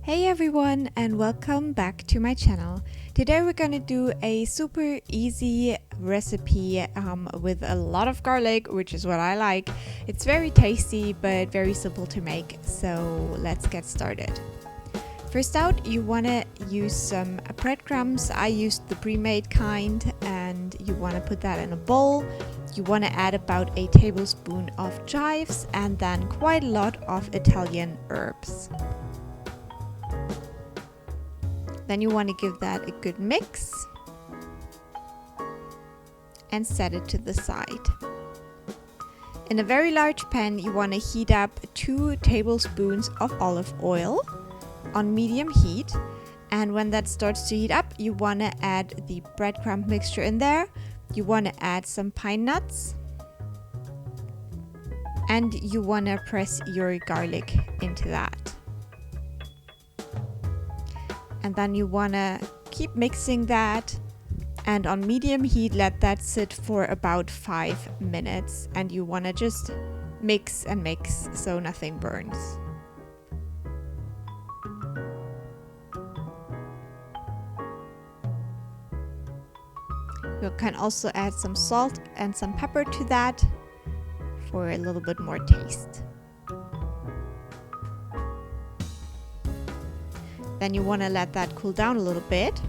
Hey everyone, and welcome back to my channel. Today we're gonna do a super easy recipe with a lot of garlic, which is what I like. It's very tasty but very simple to make, so let's get started. First out, you want to use some breadcrumbs. I used the pre-made kind, and you want to put that in a bowl. You want to add about a tablespoon of chives and then quite a lot of Italian herbs. Then you want to give that a good mix and set it to the side. In a very large pan, you want to heat up 2 tablespoons of olive oil on medium heat, and when that starts to heat up, you want to add the breadcrumb mixture in there. You want to add some pine nuts, and you want to press your garlic into that. And then you want to keep mixing that, and on medium heat let that sit for about 5 minutes, and you want to just mix and mix so nothing burns. You can also add some salt and some pepper to that for a little bit more taste. Then you want to let that cool down a little bit,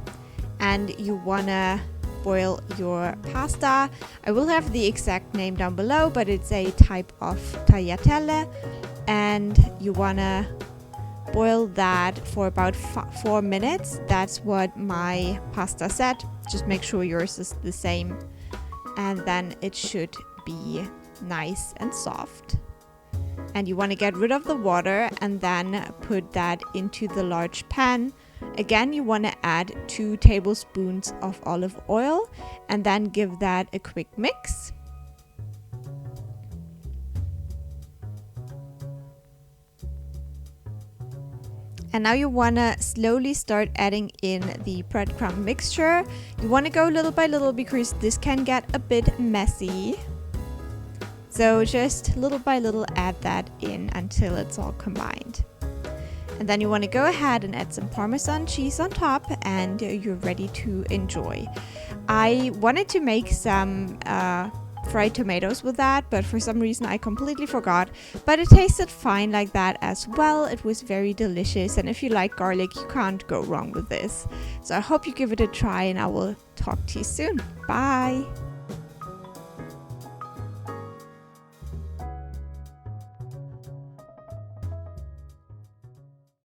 and you want to boil your pasta. I will have the exact name down below, but it's a type of tagliatelle, and you want to boil that for about 4 minutes. That's what my pasta said. Just make sure yours is the same, and then it should be nice and soft. And you want to get rid of the water and then put that into the large pan. Again, you want to add 2 tablespoons of olive oil and then give that a quick mix. And now you want to slowly start adding in the breadcrumb mixture. You want to go little by little because this can get a bit messy. So just little by little add that in until it's all combined. And then you want to go ahead and add some Parmesan cheese on top, and you're ready to enjoy. I wanted to make some fried tomatoes with that, but for some reason I completely forgot. But it tasted fine like that as well. It was very delicious, and if you like garlic, you can't go wrong with this. So I hope you give it a try, and I will talk to you soon. Bye!